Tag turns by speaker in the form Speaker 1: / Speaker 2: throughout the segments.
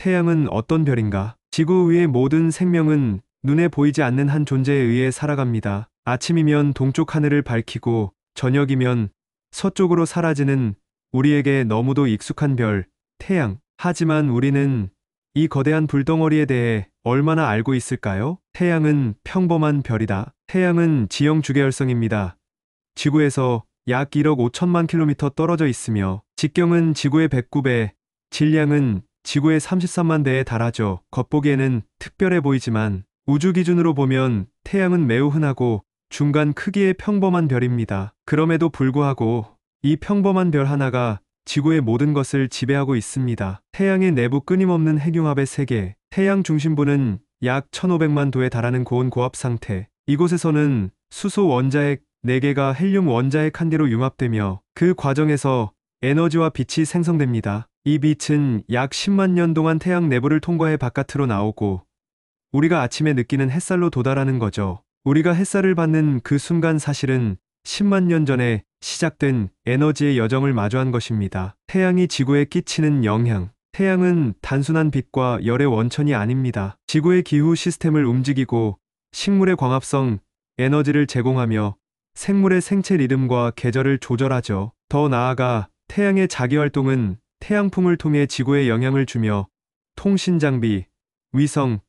Speaker 1: 태양은 어떤 별인가? 지구 위의 모든 생명은 눈에 보이지 않는 한 존재에 의해 살아갑니다. 아침이면 동쪽 하늘을 밝히고 저녁이면 서쪽으로 사라지는 우리에게 너무도 익숙한 별, 태양. 하지만 우리는 이 거대한 불덩어리에 대해 얼마나 알고 있을까요? 태양은 평범한 별이다. 태양은 지형 주계열성입니다. 지구에서 약 1억 5천만 킬로미터 떨어져 있으며 직경은 지구의 109배, 질량은 지구의 33만 배에 달하죠. 겉보기에는 특별해 보이지만 우주 기준으로 보면 태양은 매우 흔하고 중간 크기의 평범한 별입니다. 그럼에도 불구하고 이 평범한 별 하나가 지구의 모든 것을 지배하고 있습니다. 태양의 내부 끊임없는 핵융합의 세계. 태양 중심부는 약 1500만 도에 달하는 고온 고압 상태. 이곳에서는 수소 원자핵 4개가 헬륨 원자핵 1개로 융합되며 그 과정에서 에너지와 빛이 생성됩니다. 이 빛은 약 10만 년 동안 태양 내부를 통과해 바깥으로 나오고 우리가 아침에 느끼는 햇살로 도달하는 거죠. 우리가 햇살을 받는 그 순간 사실은 10만 년 전에 시작된 에너지의 여정을 마주한 것입니다. 태양이 지구에 끼치는 영향. 태양은 단순한 빛과 열의 원천이 아닙니다. 지구의 기후 시스템을 움직이고 식물의 광합성, 에너지를 제공하며 생물의 생체 리듬과 계절을 조절하죠. 더 나아가 태양의 자기활동은 태양풍을 통해 지구에 영향을 주며 통신장비, 위성,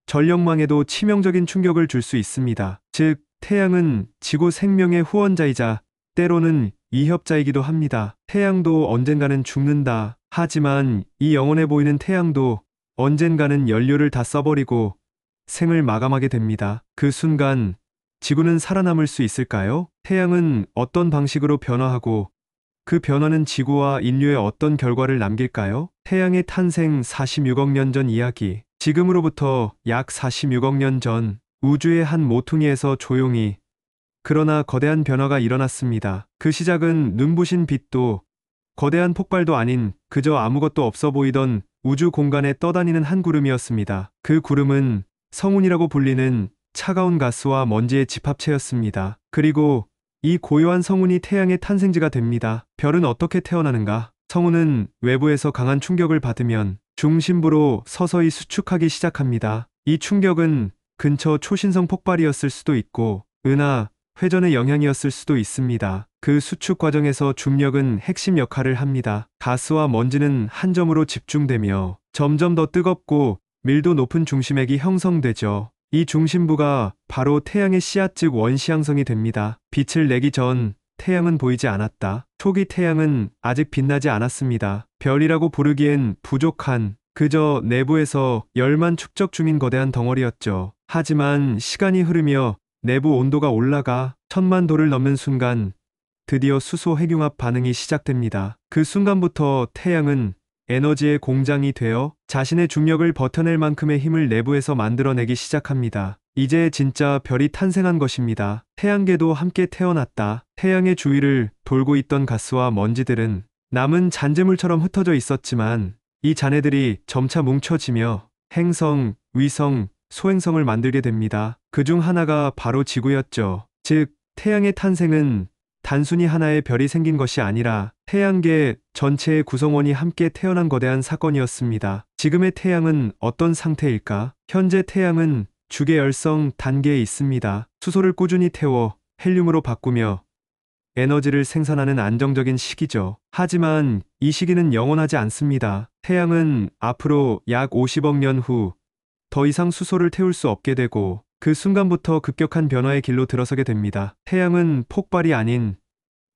Speaker 1: 전력망에도 치명적인 충격을 줄 수 있습니다. 즉, 태양은 지구 생명의 후원자이자 때로는 위협자이기도 합니다. 태양도 언젠가는 죽는다. 하지만 이 영원해 보이는 태양도 언젠가는 연료를 다 써버리고 생을 마감하게 됩니다. 그 순간 지구는 살아남을 수 있을까요? 태양은 어떤 방식으로 변화하고 그 변화는 지구와 인류에 어떤 결과를 남길까요? 태양의 탄생 46억 년 전 이야기. 지금으로부터 약 46억 년 전 우주의 한 모퉁이에서 조용히 그러나 거대한 변화가 일어났습니다. 그 시작은 눈부신 빛도 거대한 폭발도 아닌 그저 아무것도 없어 보이던 우주 공간에 떠다니는 한 구름이었습니다. 그 구름은 성운이라고 불리는 차가운 가스와 먼지의 집합체였습니다. 그리고 이 고요한 성운이 태양의 탄생지가 됩니다. 별은 어떻게 태어나는가? 성운은 외부에서 강한 충격을 받으면 중심부로 서서히 수축하기 시작합니다. 이 충격은 근처 초신성 폭발이었을 수도 있고 은하, 회전의 영향이었을 수도 있습니다. 그 수축 과정에서 중력은 핵심 역할을 합니다. 가스와 먼지는 한 점으로 집중되며 점점 더 뜨겁고 밀도 높은 중심액이 형성되죠. 이 중심부가 바로 태양의 씨앗 즉 원시향성이 됩니다. 빛을 내기 전 태양은 보이지 않았다. 초기 태양은 아직 빛나지 않았습니다. 별이라고 부르기엔 부족한 그저 내부에서 열만 축적 중인 거대한 덩어리였죠. 하지만 시간이 흐르며 내부 온도가 올라가 1000만 도를 넘는 순간 드디어 수소 핵융합 반응이 시작됩니다. 그 순간부터 태양은 에너지의 공장이 되어 자신의 중력을 버텨낼 만큼의 힘을 내부에서 만들어내기 시작합니다. 이제 진짜 별이 탄생한 것입니다. 태양계도 함께 태어났다. 태양의 주위를 돌고 있던 가스와 먼지들은 남은 잔재물처럼 흩어져 있었지만 이 잔해들이 점차 뭉쳐지며 행성, 위성, 소행성을 만들게 됩니다. 그중 하나가 바로 지구였죠. 즉, 태양의 탄생은 단순히 하나의 별이 생긴 것이 아니라 태양계 전체의 구성원이 함께 태어난 거대한 사건이었습니다. 지금의 태양은 어떤 상태일까? 현재 태양은 주계열성 단계에 있습니다. 수소를 꾸준히 태워 헬륨으로 바꾸며 에너지를 생산하는 안정적인 시기죠. 하지만 이 시기는 영원하지 않습니다. 태양은 앞으로 약 50억 년 후 더 이상 수소를 태울 수 없게 되고 그 순간부터 급격한 변화의 길로 들어서게 됩니다. 태양은 폭발이 아닌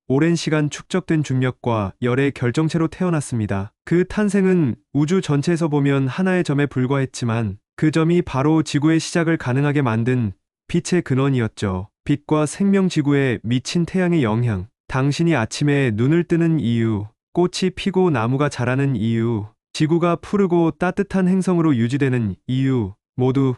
Speaker 1: 오랜 시간 축적된 중력과 열의 결정체로 태어났습니다. 그 탄생은 우주 전체에서 보면 하나의 점에 불과했지만 그 점이 바로 지구의 시작을 가능하게 만든 빛의 근원이었죠. 빛과 생명 지구에 미친 태양의 영향. 당신이 아침에 눈을 뜨는 이유, 꽃이 피고 나무가 자라는 이유, 지구가 푸르고 따뜻한 행성으로 유지되는 이유, 모두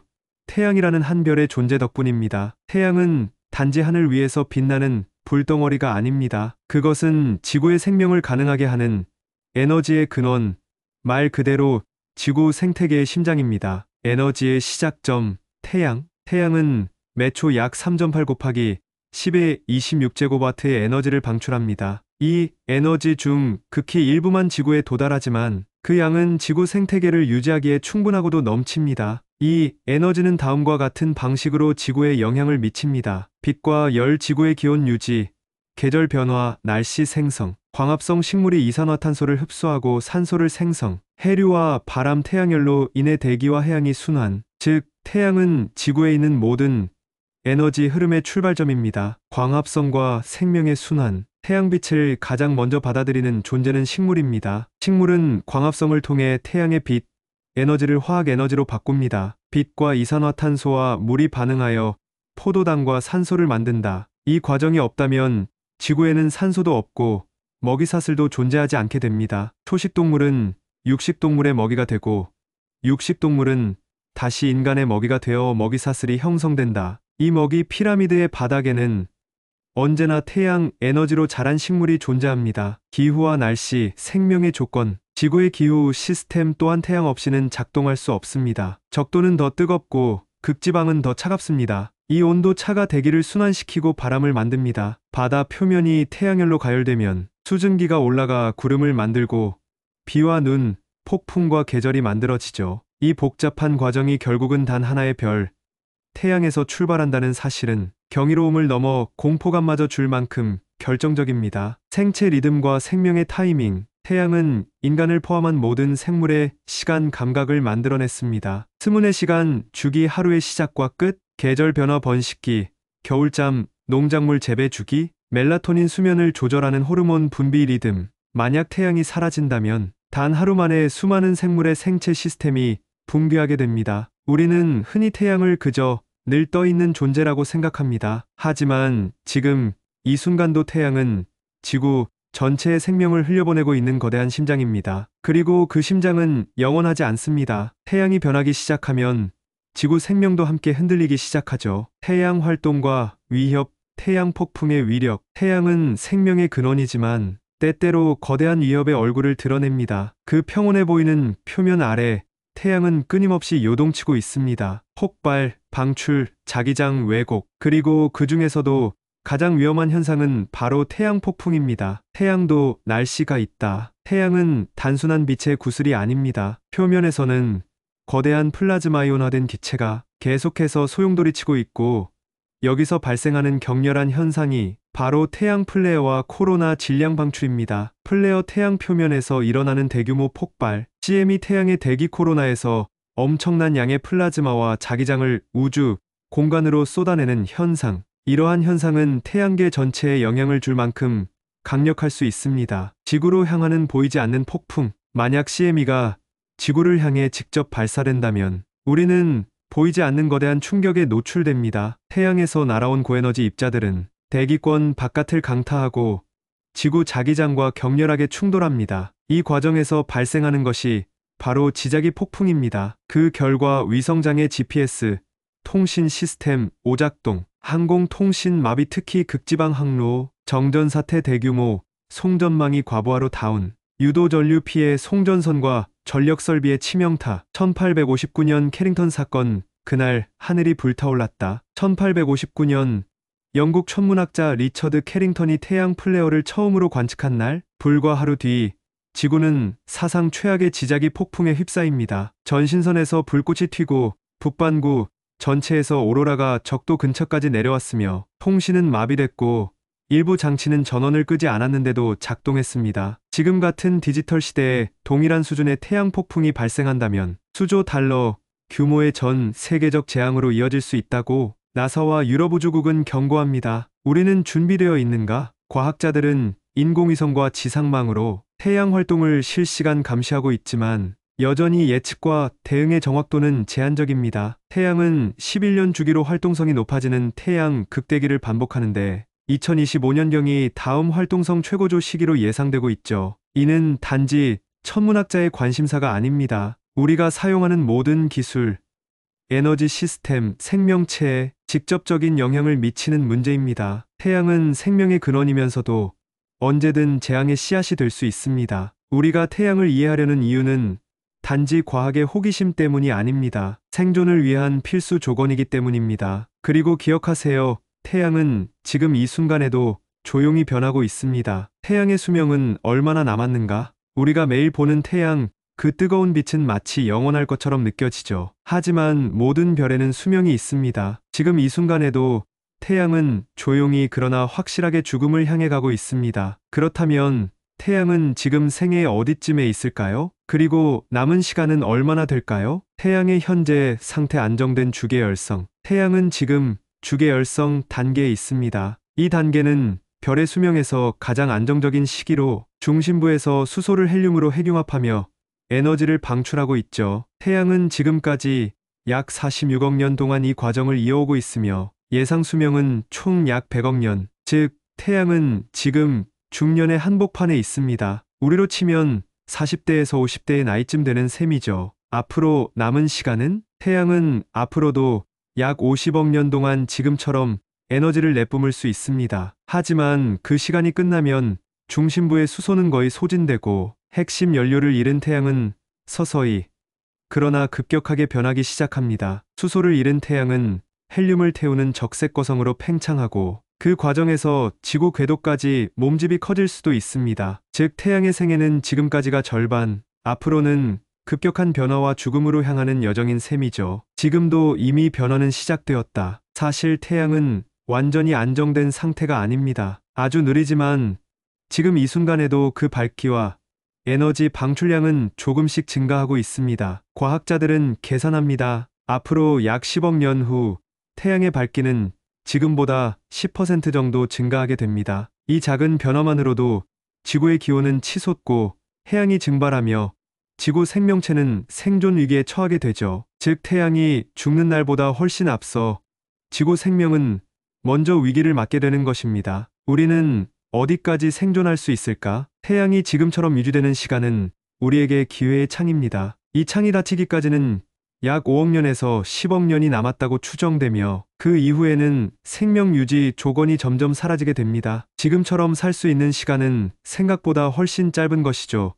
Speaker 1: 태양이라는 한 별의 존재 덕분입니다. 태양은 단지 하늘 위에서 빛나는 불덩어리가 아닙니다. 그것은 지구의 생명을 가능하게 하는 에너지의 근원, 말 그대로 지구 생태계의 심장입니다. 에너지의 시작점, 태양. 태양은 매초 약 3.8 곱하기 10의 26제곱와트의 에너지를 방출합니다. 이 에너지 중 극히 일부만 지구에 도달하지만 그 양은 지구 생태계를 유지하기에 충분하고도 넘칩니다. 이 에너지는 다음과 같은 방식으로 지구에 영향을 미칩니다. 빛과 열, 지구의 기온 유지, 계절 변화, 날씨 생성, 광합성 식물이 이산화탄소를 흡수하고 산소를 생성, 해류와 바람, 태양열로 인해 대기와 해양이 순환, 즉 태양은 지구에 있는 모든 에너지 흐름의 출발점입니다. 광합성과 생명의 순환, 태양빛을 가장 먼저 받아들이는 존재는 식물입니다. 식물은 광합성을 통해 태양의 빛, 에너지를 화학 에너지로 바꿉니다. 빛과 이산화탄소와 물이 반응하여 포도당과 산소를 만든다. 이 과정이 없다면 지구에는 산소도 없고 먹이사슬도 존재하지 않게 됩니다. 초식동물은 육식동물의 먹이가 되고 육식동물은 다시 인간의 먹이가 되어 먹이사슬이 형성된다. 이 먹이 피라미드의 바닥에는 언제나 태양 에너지로 자란 식물이 존재합니다. 기후와 날씨, 생명의 조건, 지구의 기후 시스템 또한 태양 없이는 작동할 수 없습니다. 적도는 더 뜨겁고 극지방은 더 차갑습니다. 이 온도 차가 대기를 순환시키고 바람을 만듭니다. 바다 표면이 태양열로 가열되면 수증기가 올라가 구름을 만들고 비와 눈, 폭풍과 계절이 만들어지죠. 이 복잡한 과정이 결국은 단 하나의 별, 태양에서 출발한다는 사실은 경이로움을 넘어 공포감마저 줄 만큼 결정적입니다. 생체 리듬과 생명의 타이밍, 태양은 인간을 포함한 모든 생물의 시간 감각을 만들어냈습니다. 스문의 시간, 주기, 하루의 시작과 끝, 계절 변화, 번식기, 겨울잠, 농작물 재배 주기, 멜라토닌 수면을 조절하는 호르몬 분비 리듬. 만약 태양이 사라진다면 단 하루 만에 수많은 생물의 생체 시스템이 붕괴하게 됩니다. 우리는 흔히 태양을 그저 늘 떠 있는 존재라고 생각합니다. 하지만 지금 이 순간도 태양은 지구 전체의 생명을 흘려보내고 있는 거대한 심장입니다. 그리고 그 심장은 영원하지 않습니다. 태양이 변하기 시작하면 지구 생명도 함께 흔들리기 시작하죠. 태양 활동과 위협, 태양 폭풍의 위력. 태양은 생명의 근원이지만 때때로 거대한 위협의 얼굴을 드러냅니다. 그 평온해 보이는 표면 아래 태양은 끊임없이 요동치고 있습니다. 폭발, 방출, 자기장 왜곡, 그리고 그 중에서도 가장 위험한 현상은 바로 태양 폭풍입니다. 태양도 날씨가 있다. 태양은 단순한 빛의 구슬이 아닙니다. 표면에서는 거대한 플라즈마 이온화된 기체가 계속해서 소용돌이치고 있고, 여기서 발생하는 격렬한 현상이 바로 태양 플레어와 코로나 질량 방출입니다. 플레어, 태양 표면에서 일어나는 대규모 폭발, CM이 태양의 대기 코로나에서 엄청난 양의 플라즈마와 자기장을 우주, 공간으로 쏟아내는 현상. 이러한 현상은 태양계 전체에 영향을 줄 만큼 강력할 수 있습니다. 지구로 향하는 보이지 않는 폭풍. 만약 CME가 지구를 향해 직접 발사된다면 우리는 보이지 않는 거대한 충격에 노출됩니다. 태양에서 날아온 고에너지 입자들은 대기권 바깥을 강타하고 지구 자기장과 격렬하게 충돌합니다. 이 과정에서 발생하는 것이 바로 지자기 폭풍입니다. 그 결과 위성장애, GPS, 통신 시스템 오작동, 항공통신 마비, 특히 극지방 항로, 정전사태, 대규모 송전망이 과부하로 다운, 유도 전류 피해, 송전선과 전력설비의 치명타. 1859년 캐링턴 사건. 그날 하늘이 불타올랐다. 1859년 영국 천문학자 리처드 캐링턴이 태양 플레어를 처음으로 관측한 날, 불과 하루 뒤 지구는 사상 최악의 지자기 폭풍에 휩싸입니다. 전신선에서 불꽃이 튀고 북반구 전체에서 오로라가 적도 근처까지 내려왔으며 통신은 마비됐고 일부 장치는 전원을 끄지 않았는데도 작동했습니다. 지금 같은 디지털 시대에 동일한 수준의 태양 폭풍이 발생한다면 수조 달러 규모의 전 세계적 재앙으로 이어질 수 있다고 나사와 유럽우주국은 경고합니다. 우리는 준비되어 있는가? 과학자들은 인공위성과 지상망으로 태양 활동을 실시간 감시하고 있지만 여전히 예측과 대응의 정확도는 제한적입니다. 태양은 11년 주기로 활동성이 높아지는 태양 극대기를 반복하는데 2025년경이 다음 활동성 최고조 시기로 예상되고 있죠. 이는 단지 천문학자의 관심사가 아닙니다. 우리가 사용하는 모든 기술, 에너지 시스템, 생명체에 직접적인 영향을 미치는 문제입니다. 태양은 생명의 근원이면서도 언제든 재앙의 씨앗이 될 수 있습니다. 우리가 태양을 이해하려는 이유는 단지 과학의 호기심 때문이 아닙니다. 생존을 위한 필수 조건이기 때문입니다. 그리고 기억하세요. 태양은 지금 이 순간에도 조용히 변하고 있습니다. 태양의 수명은 얼마나 남았는가? 우리가 매일 보는 태양, 그 뜨거운 빛은 마치 영원할 것처럼 느껴지죠. 하지만 모든 별에는 수명이 있습니다. 지금 이 순간에도 태양은 조용히 그러나 확실하게 죽음을 향해 가고 있습니다. 그렇다면 태양은 지금 생애 어디쯤에 있을까요? 그리고 남은 시간은 얼마나 될까요? 태양의 현재 상태 안정된 주계열성. 태양은 지금 주계열성 단계에 있습니다. 이 단계는 별의 수명에서 가장 안정적인 시기로 중심부에서 수소를 헬륨으로 핵융합하며 에너지를 방출하고 있죠. 태양은 지금까지 약 46억 년 동안 이 과정을 이어오고 있으며 예상 수명은 총 약 100억 년, 즉 태양은 지금 중년의 한복판에 있습니다. 우리로 치면 40대에서 50대의 나이쯤 되는 셈이죠. 앞으로 남은 시간은 태양은 앞으로도 약 50억 년 동안 지금처럼 에너지를 내뿜을 수 있습니다. 하지만 그 시간이 끝나면 중심부의 수소는 거의 소진되고 핵심 연료를 잃은 태양은 서서히 그러나 급격하게 변하기 시작합니다. 수소를 잃은 태양은 헬륨을 태우는 적색 거성으로 팽창하고 그 과정에서 지구 궤도까지 몸집이 커질 수도 있습니다. 즉 태양의 생애는 지금까지가 절반, 앞으로는 급격한 변화와 죽음으로 향하는 여정인 셈이죠. 지금도 이미 변화는 시작되었다. 사실 태양은 완전히 안정된 상태가 아닙니다. 아주 느리지만 지금 이 순간에도 그 밝기와 에너지 방출량은 조금씩 증가하고 있습니다. 과학자들은 계산합니다. 앞으로 약 10억 년 후 태양의 밝기는 지금보다 10% 정도 증가하게 됩니다. 이 작은 변화만으로도 지구의 기온은 치솟고 해양이 증발하며 지구 생명체는 생존 위기에 처하게 되죠. 즉 태양이 죽는 날보다 훨씬 앞서 지구 생명은 먼저 위기를 맞게 되는 것입니다. 우리는 어디까지 생존할 수 있을까? 태양이 지금처럼 유지되는 시간은 우리에게 기회의 창입니다. 이 창이 닫히기까지는 약 5억 년에서 10억 년이 남았다고 추정되며 그 이후에는 생명 유지 조건이 점점 사라지게 됩니다. 지금처럼 살 수 있는 시간은 생각보다 훨씬 짧은 것이죠.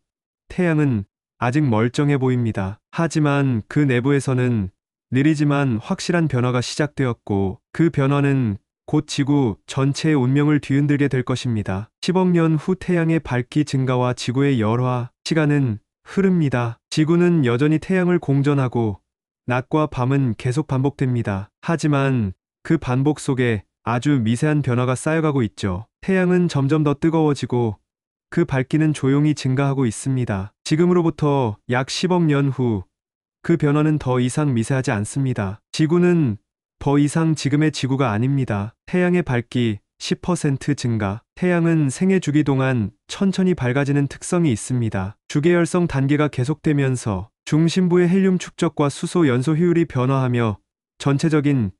Speaker 1: 태양은 아직 멀쩡해 보입니다. 하지만 그 내부에서는 느리지만 확실한 변화가 시작되었고 그 변화는 곧 지구 전체의 운명을 뒤흔들게 될 것입니다. 10억 년 후 태양의 밝기 증가와 지구의 열화 시간은 흐릅니다. 지구는 여전히 태양을 공전하고 낮과 밤은 계속 반복됩니다. 하지만 그 반복 속에 아주 미세한 변화가 쌓여가고 있죠. 태양은 점점 더 뜨거워지고 그 밝기는 조용히 증가하고 있습니다. 지금으로부터 약 10억 년 후 그 변화는 더 이상 미세하지 않습니다. 지구는 더 이상 지금의 지구가 아닙니다. 태양의 밝기 10% 증가. 태양은 생애 주기 동안 천천히 밝아지는 특성이 있습니다. 주계열성 단계가 계속되면서 중심부의 헬륨 축적과 수소 연소 효율이 변화하며 전체적인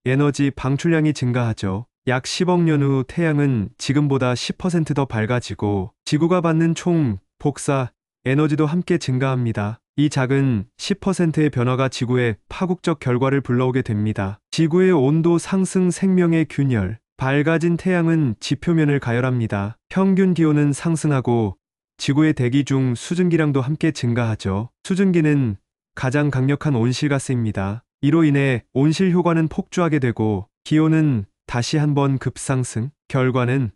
Speaker 1: 에너지 방출량이 증가하죠. 약 10억 년 후 태양은 지금보다 10% 더 밝아지고 지구가 받는 총 복사 에너지도 함께 증가합니다. 이 작은 10%의 변화가 지구의 파국적 결과를 불러오게 됩니다. 지구의 온도 상승 생명의 균열. 밝아진 태양은 지표면을 가열합니다. 평균 기온은 상승하고 지구의 대기 중 수증기량도 함께 증가하죠. 수증기는 가장 강력한 온실가스입니다. 이로 인해 온실 효과는 폭주하게 되고 기온은 다시 한번 급상승. 결과는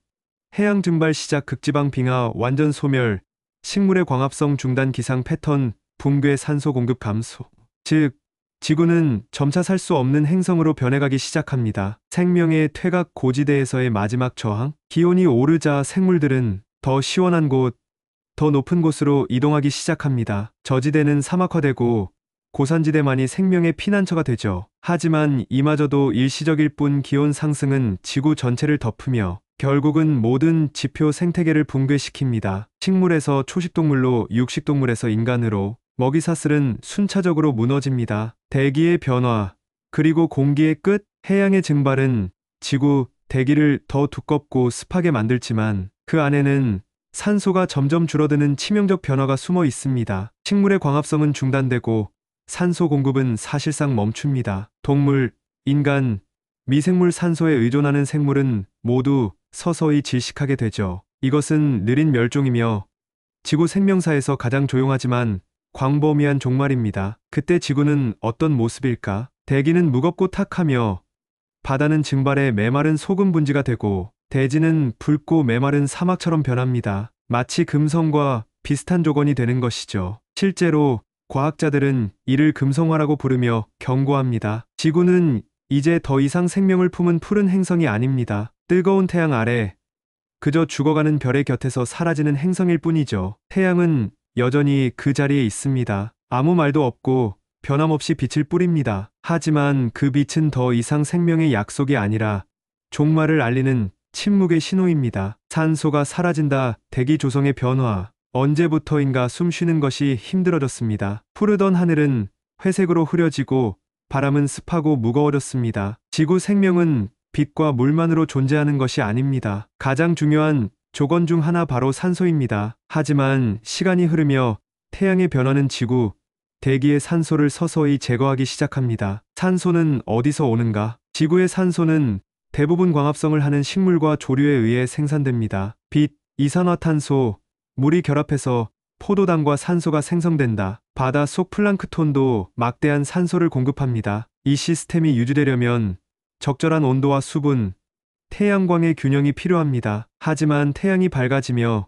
Speaker 1: 해양 증발 시작, 극지방 빙하 완전 소멸, 식물의 광합성 중단, 기상 패턴 붕괴, 산소 공급 감소. 즉 지구는 점차 살 수 없는 행성으로 변해가기 시작합니다. 생명의 퇴각, 고지대에서의 마지막 저항. 기온이 오르자 생물들은 더 시원한 곳, 더 높은 곳으로 이동하기 시작합니다. 저지대는 사막화되고 고산지대만이 생명의 피난처가 되죠. 하지만 이마저도 일시적일 뿐 기온 상승은 지구 전체를 덮으며 결국은 모든 지표 생태계를 붕괴시킵니다. 식물에서 초식동물로, 육식동물에서 인간으로, 먹이사슬은 순차적으로 무너집니다. 대기의 변화, 그리고 공기의 끝. 해양의 증발은 지구 대기를 더 두껍고 습하게 만들지만 그 안에는 산소가 점점 줄어드는 치명적 변화가 숨어 있습니다. 식물의 광합성은 중단되고 산소 공급은 사실상 멈춥니다. 동물, 인간, 미생물, 산소에 의존하는 생물은 모두 서서히 질식하게 되죠. 이것은 느린 멸종이며 지구 생명사에서 가장 조용하지만 광범위한 종말입니다. 그때 지구는 어떤 모습일까? 대기는 무겁고 탁하며 바다는 증발해 메마른 소금 분지가 되고 대지는 붉고 메마른 사막처럼 변합니다. 마치 금성과 비슷한 조건이 되는 것이죠. 실제로 과학자들은 이를 금성화라고 부르며 경고합니다. 지구는 이제 더 이상 생명을 품은 푸른 행성이 아닙니다. 뜨거운 태양 아래 그저 죽어가는 별의 곁에서 사라지는 행성일 뿐이죠. 태양은 여전히 그 자리에 있습니다. 아무 말도 없고 변함없이 빛을 뿌립니다. 하지만 그 빛은 더 이상 생명의 약속이 아니라 종말을 알리는 침묵의 신호입니다. 산소가 사라진다. 대기 조성의 변화. 언제부터인가 숨 쉬는 것이 힘들어졌습니다. 푸르던 하늘은 회색으로 흐려지고 바람은 습하고 무거워졌습니다. 지구 생명은 빛과 물만으로 존재하는 것이 아닙니다. 가장 중요한 조건 중 하나 바로 산소입니다. 하지만 시간이 흐르며 태양의 변화는 지구, 대기의 산소를 서서히 제거하기 시작합니다. 산소는 어디서 오는가? 지구의 산소는 대부분 광합성을 하는 식물과 조류에 의해 생산됩니다. 빛, 이산화탄소, 물이 결합해서 포도당과 산소가 생성된다. 바다 속 플랑크톤도 막대한 산소를 공급합니다. 이 시스템이 유지되려면 적절한 온도와 수분, 태양광의 균형이 필요합니다. 하지만 태양이 밝아지며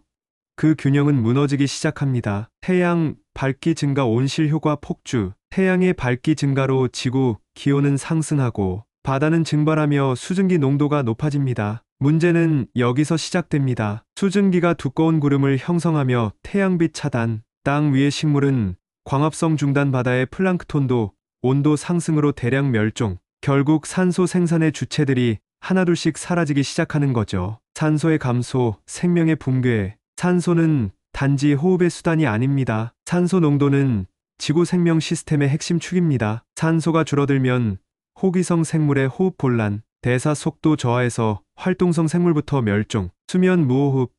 Speaker 1: 그 균형은 무너지기 시작합니다. 태양 밝기 증가 온실 효과 폭주. 태양의 밝기 증가로 지구 기온은 상승하고 바다는 증발하며 수증기 농도가 높아집니다. 문제는 여기서 시작됩니다. 수증기가 두꺼운 구름을 형성하며 태양빛 차단. 땅 위의 식물은 광합성 중단, 바다의 플랑크톤도 온도 상승으로 대량 멸종. 결국 산소 생산의 주체들이 하나둘씩 사라지기 시작하는 거죠. 산소의 감소, 생명의 붕괴. 산소는 단지 호흡의 수단이 아닙니다. 산소 농도는 지구 생명 시스템의 핵심 축입니다. 산소가 줄어들면 호기성 생물의 호흡 곤란, 대사 속도 저하에서 활동성 생물부터 멸종, 수면 무호흡,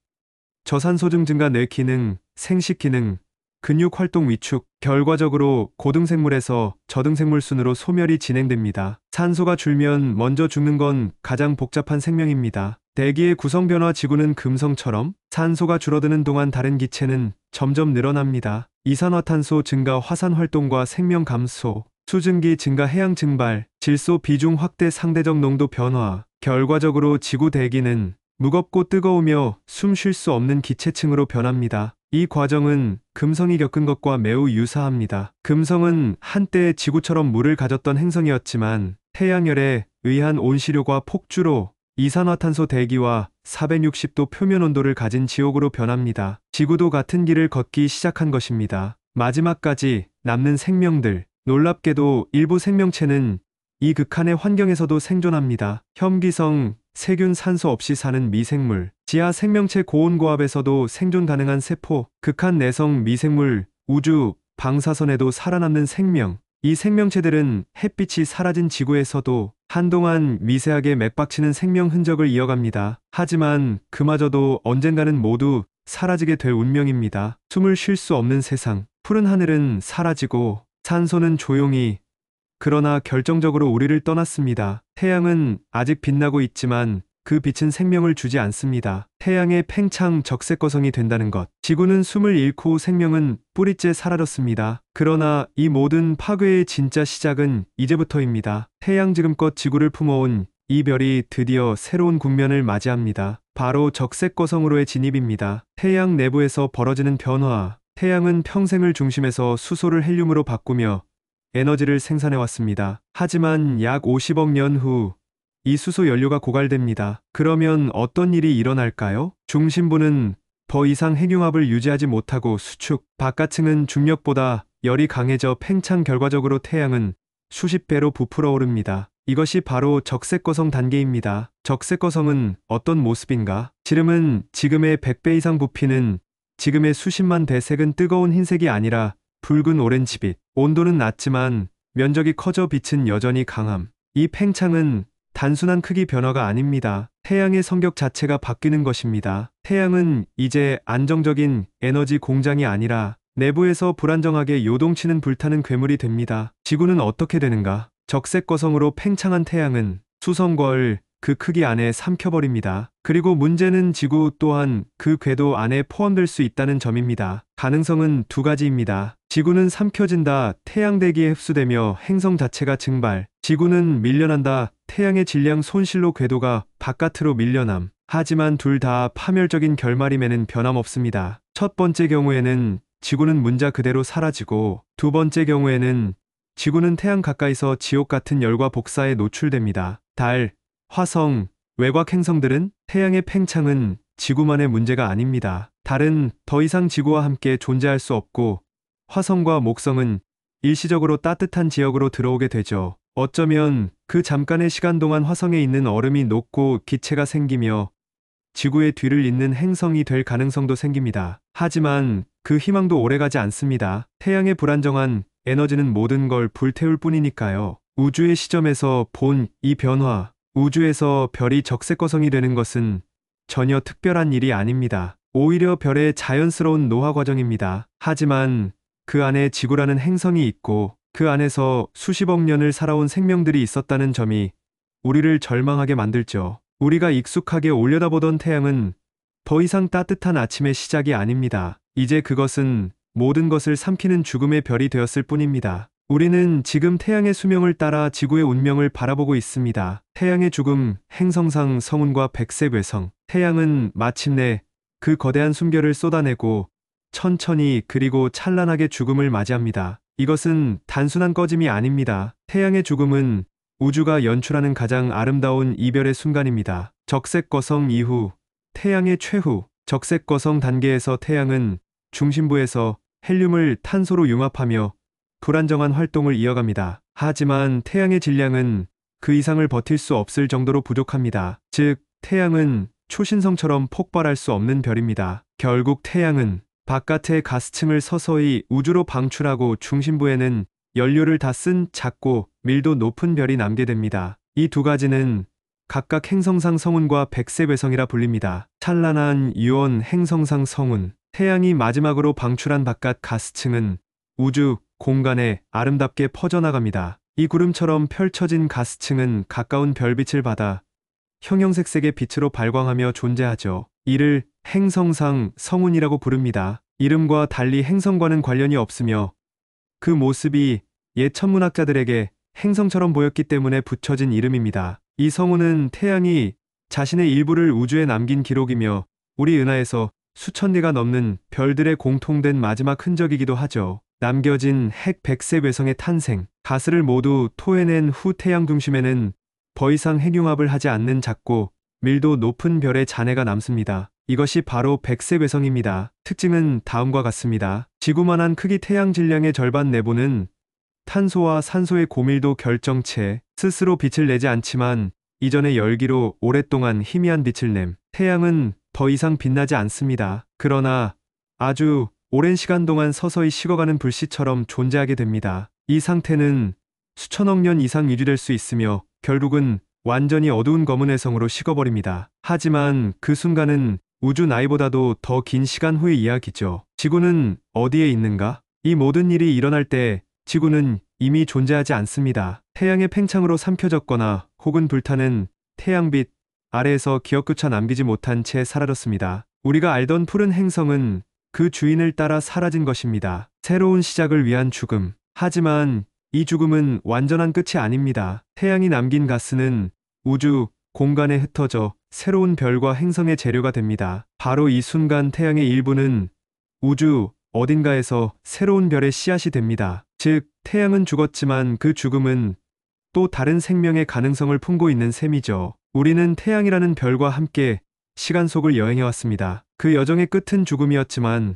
Speaker 1: 저산소증 증가, 뇌 기능, 생식 기능, 근육 활동 위축, 결과적으로 고등생물에서 저등생물 순으로 소멸이 진행됩니다. 산소가 줄면 먼저 죽는 건 가장 복잡한 생명입니다. 대기의 구성 변화. 지구는 금성처럼 산소가 줄어드는 동안 다른 기체는 점점 늘어납니다. 이산화탄소 증가, 화산 활동과 생명 감소, 수증기 증가, 해양 증발, 질소 비중 확대, 상대적 농도 변화. 결과적으로 지구 대기는 무겁고 뜨거우며 숨 쉴 수 없는 기체층으로 변합니다. 이 과정은 금성이 겪은 것과 매우 유사합니다. 금성은 한때 지구처럼 물을 가졌던 행성이었지만 태양열에 의한 온실효과 폭주로 이산화탄소 대기와 460도 표면 온도를 가진 지옥으로 변합니다. 지구도 같은 길을 걷기 시작한 것입니다. 마지막까지 남는 생명들. 놀랍게도 일부 생명체는 이 극한의 환경에서도 생존합니다. 혐기성, 세균, 산소 없이 사는 미생물, 지하 생명체, 고온고압에서도 생존 가능한 세포, 극한 내성 미생물, 우주, 방사선에도 살아남는 생명. 이 생명체들은 햇빛이 사라진 지구에서도 한동안 미세하게 맥박치는 생명 흔적을 이어갑니다. 하지만 그마저도 언젠가는 모두 사라지게 될 운명입니다. 숨을 쉴 수 없는 세상. 푸른 하늘은 사라지고 산소는 조용히, 그러나 결정적으로 우리를 떠났습니다. 태양은 아직 빛나고 있지만 그 빛은 생명을 주지 않습니다. 태양의 팽창 적색거성이 된다는 것. 지구는 숨을 잃고 생명은 뿌리째 사라졌습니다. 그러나 이 모든 파괴의 진짜 시작은 이제부터입니다. 태양 지금껏 지구를 품어온 이 별이 드디어 새로운 국면을 맞이합니다. 바로 적색거성으로의 진입입니다. 태양 내부에서 벌어지는 변화. 태양은 평생을 중심에서 수소를 헬륨으로 바꾸며 에너지를 생산해왔습니다. 하지만 약 50억 년 후 이 수소 연료가 고갈됩니다. 그러면 어떤 일이 일어날까요? 중심부는 더 이상 핵융합을 유지하지 못하고 수축, 바깥층은 중력보다 열이 강해져 팽창, 결과적으로 태양은 수십 배로 부풀어 오릅니다. 이것이 바로 적색거성 단계입니다. 적색거성은 어떤 모습인가? 지름은 지금의 100배 이상 부피는 지금의 수십만 배, 색은 뜨거운 흰색이 아니라 붉은 오렌지빛. 온도는 낮지만 면적이 커져 빛은 여전히 강함. 이 팽창은 단순한 크기 변화가 아닙니다. 태양의 성격 자체가 바뀌는 것입니다. 태양은 이제 안정적인 에너지 공장이 아니라 내부에서 불안정하게 요동치는 불타는 괴물이 됩니다. 지구는 어떻게 되는가? 적색거성으로 팽창한 태양은 수성걸, 그 크기 안에 삼켜버립니다. 그리고 문제는 지구 또한 그 궤도 안에 포함될 수 있다는 점입니다. 가능성은 두 가지입니다. 지구는 삼켜진다. 태양 대기에 흡수되며 행성 자체가 증발. 지구는 밀려난다. 태양의 질량 손실로 궤도가 바깥으로 밀려남. 하지만 둘 다 파멸적인 결말임에는 변함없습니다. 첫 번째 경우에는 지구는 문자 그대로 사라지고, 두 번째 경우에는 지구는 태양 가까이서 지옥 같은 열과 복사에 노출됩니다. 달, 화성, 외곽 행성들은 태양의 팽창은 지구만의 문제가 아닙니다. 달은 더 이상 지구와 함께 존재할 수 없고, 화성과 목성은 일시적으로 따뜻한 지역으로 들어오게 되죠. 어쩌면 그 잠깐의 시간 동안 화성에 있는 얼음이 녹고 기체가 생기며 지구의 뒤를 잇는 행성이 될 가능성도 생깁니다. 하지만 그 희망도 오래가지 않습니다. 태양의 불안정한 에너지는 모든 걸 불태울 뿐이니까요. 우주의 시점에서 본 이 변화, 우주에서 별이 적색거성이 되는 것은 전혀 특별한 일이 아닙니다. 오히려 별의 자연스러운 노화 과정입니다. 하지만 그 안에 지구라는 행성이 있고 그 안에서 수십억 년을 살아온 생명들이 있었다는 점이 우리를 절망하게 만들죠. 우리가 익숙하게 올려다보던 태양은 더 이상 따뜻한 아침의 시작이 아닙니다. 이제 그것은 모든 것을 삼키는 죽음의 별이 되었을 뿐입니다. 우리는 지금 태양의 수명을 따라 지구의 운명을 바라보고 있습니다. 태양의 죽음, 행성상 성운과 백색 외성. 태양은 마침내 그 거대한 숨결을 쏟아내고 천천히 그리고 찬란하게 죽음을 맞이합니다. 이것은 단순한 꺼짐이 아닙니다. 태양의 죽음은 우주가 연출하는 가장 아름다운 이별의 순간입니다. 적색거성 이후, 태양의 최후, 적색거성 단계에서 태양은 중심부에서 헬륨을 탄소로 융합하며 불안정한 활동을 이어갑니다. 하지만 태양의 질량은 그 이상을 버틸 수 없을 정도로 부족합니다. 즉, 태양은 초신성처럼 폭발할 수 없는 별입니다. 결국 태양은 바깥의 가스층을 서서히 우주로 방출하고 중심부에는 연료를 다 쓴 작고 밀도 높은 별이 남게 됩니다. 이 두 가지는 각각 행성상 성운과 백색 외성이라 불립니다. 찬란한 유온 행성상 성운, 태양이 마지막으로 방출한 바깥 가스층은 우주, 공간에 아름답게 퍼져나갑니다. 이 구름처럼 펼쳐진 가스층은 가까운 별빛을 받아 형형색색의 빛으로 발광하며 존재하죠. 이를 행성상 성운이라고 부릅니다. 이름과 달리 행성과는 관련이 없으며 그 모습이 옛 천문학자들에게 행성처럼 보였기 때문에 붙여진 이름입니다. 이 성운은 태양이 자신의 일부를 우주에 남긴 기록이며 우리 은하에서 수천 개가 넘는 별들의 공통된 마지막 흔적이기도 하죠. 남겨진 핵 백색 외성의 탄생, 가스를 모두 토해낸 후 태양 중심에는 더 이상 핵융합을 하지 않는 작고 밀도 높은 별의 잔해가 남습니다. 이것이 바로 백색 외성입니다. 특징은 다음과 같습니다. 지구만한 크기 태양 질량의 절반 내부는 탄소와 산소의 고밀도 결정체, 스스로 빛을 내지 않지만 이전의 열기로 오랫동안 희미한 빛을 냄. 태양은 더 이상 빛나지 않습니다. 그러나 아주 오랜 시간 동안 서서히 식어가는 불씨처럼 존재하게 됩니다. 이 상태는 수천억 년 이상 유지될 수 있으며 결국은 완전히 어두운 검은 회성으로 식어버립니다. 하지만 그 순간은 우주 나이보다도 더 긴 시간 후의 이야기죠. 지구는 어디에 있는가? 이 모든 일이 일어날 때 지구는 이미 존재하지 않습니다. 태양의 팽창으로 삼켜졌거나 혹은 불타는 태양빛 아래에서 기억조차 남기지 못한 채 사라졌습니다. 우리가 알던 푸른 행성은 그 주인을 따라 사라진 것입니다. 새로운 시작을 위한 죽음. 하지만 이 죽음은 완전한 끝이 아닙니다. 태양이 남긴 가스는 우주, 공간에 흩어져 새로운 별과 행성의 재료가 됩니다. 바로 이 순간 태양의 일부는 우주 어딘가에서 새로운 별의 씨앗이 됩니다. 즉, 태양은 죽었지만 그 죽음은 또 다른 생명의 가능성을 품고 있는 셈이죠. 우리는 태양이라는 별과 함께 시간 속을 여행해왔습니다. 그 여정의 끝은 죽음이었지만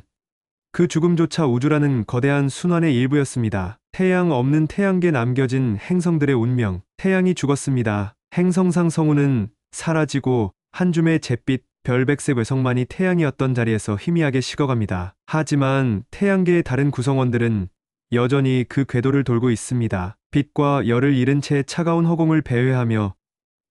Speaker 1: 그 죽음조차 우주라는 거대한 순환의 일부였습니다. 태양 없는 태양계에 남겨진 행성들의 운명. 태양이 죽었습니다. 행성상 성운은 사라지고 한 줌의 잿빛 별백색 외성만이 태양이었던 자리에서 희미하게 식어갑니다. 하지만 태양계의 다른 구성원들은 여전히 그 궤도를 돌고 있습니다. 빛과 열을 잃은 채 차가운 허공을 배회하며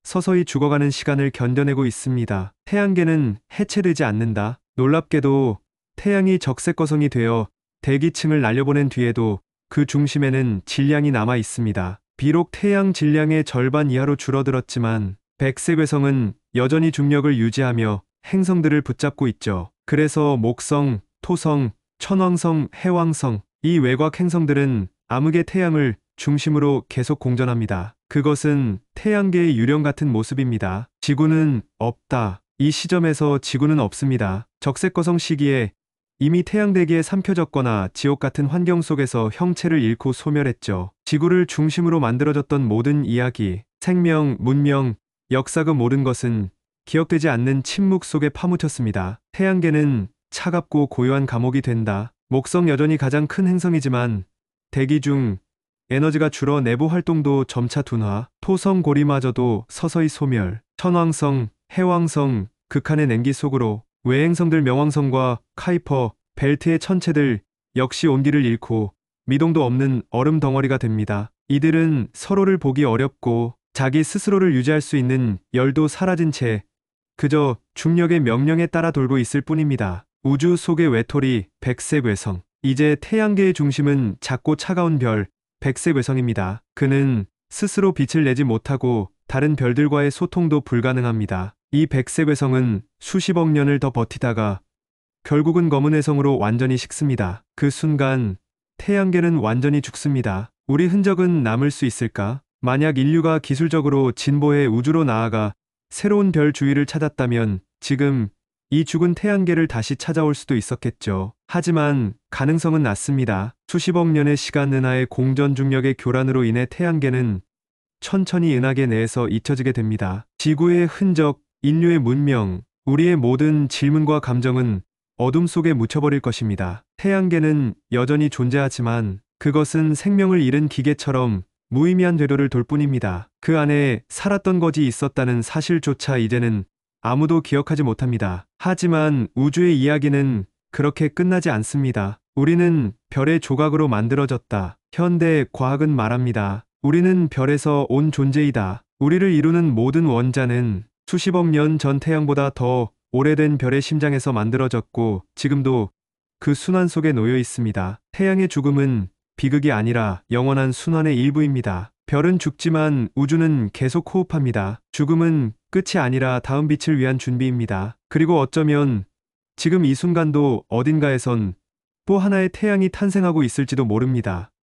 Speaker 1: 서서히 죽어가는 시간을 견뎌내고 있습니다. 태양계는 해체되지 않는다. 놀랍게도 태양이 적색거성이 되어 대기층을 날려보낸 뒤에도 그 중심에는 질량이 남아 있습니다. 비록 태양 질량의 절반 이하로 줄어들었지만 백색 외성은 여전히 중력을 유지하며 행성들을 붙잡고 있죠. 그래서 목성, 토성, 천왕성, 해왕성, 이 외곽 행성들은 암흑의 태양을 중심으로 계속 공전합니다. 그것은 태양계의 유령 같은 모습입니다. 지구는 없다. 이 시점에서 지구는 없습니다. 적색거성 시기에 이미 태양대기에 삼켜졌거나 지옥 같은 환경 속에서 형체를 잃고 소멸했죠. 지구를 중심으로 만들어졌던 모든 이야기, 생명, 문명, 역사 그 모든 것은 기억되지 않는 침묵 속에 파묻혔습니다. 태양계는 차갑고 고요한 감옥이 된다. 목성 여전히 가장 큰 행성이지만 대기 중 에너지가 줄어 내부 활동도 점차 둔화, 토성 고리마저도 서서히 소멸, 천왕성, 해왕성, 극한의 냉기 속으로 외행성들 명왕성과 카이퍼, 벨트의 천체들 역시 온기를 잃고 미동도 없는 얼음 덩어리가 됩니다. 이들은 서로를 보기 어렵고 자기 스스로를 유지할 수 있는 열도 사라진 채 그저 중력의 명령에 따라 돌고 있을 뿐입니다. 우주 속의 외톨이 백색 외성. 이제 태양계의 중심은 작고 차가운 별 백색 외성입니다. 그는 스스로 빛을 내지 못하고 다른 별들과의 소통도 불가능합니다. 이 백색 외성은 수십억 년을 더 버티다가 결국은 검은 외성으로 완전히 식습니다. 그 순간 태양계는 완전히 죽습니다. 우리 흔적은 남을 수 있을까? 만약 인류가 기술적으로 진보해 우주로 나아가 새로운 별 주위를 찾았다면 지금 이 죽은 태양계를 다시 찾아올 수도 있었겠죠. 하지만 가능성은 낮습니다. 수십억 년의 시간 은하의 공전 중력의 교란으로 인해 태양계는 천천히 은하계 내에서 잊혀지게 됩니다. 지구의 흔적, 인류의 문명, 우리의 모든 질문과 감정은 어둠 속에 묻혀버릴 것입니다. 태양계는 여전히 존재하지만 그것은 생명을 잃은 기계처럼 무의미한 되돌을 돌 뿐입니다. 그 안에 살았던 것이 있었다는 사실조차 이제는 아무도 기억하지 못합니다. 하지만 우주의 이야기는 그렇게 끝나지 않습니다. 우리는 별의 조각으로 만들어졌다. 현대 과학은 말합니다. 우리는 별에서 온 존재이다. 우리를 이루는 모든 원자는 수십억 년 전 태양보다 더 오래된 별의 심장에서 만들어졌고 지금도 그 순환 속에 놓여 있습니다. 태양의 죽음은 비극이 아니라 영원한 순환의 일부입니다. 별은 죽지만 우주는 계속 호흡합니다. 죽음은 끝이 아니라 다음 빛을 위한 준비입니다. 그리고 어쩌면 지금 이 순간도 어딘가에선 또 하나의 태양이 탄생하고 있을지도 모릅니다.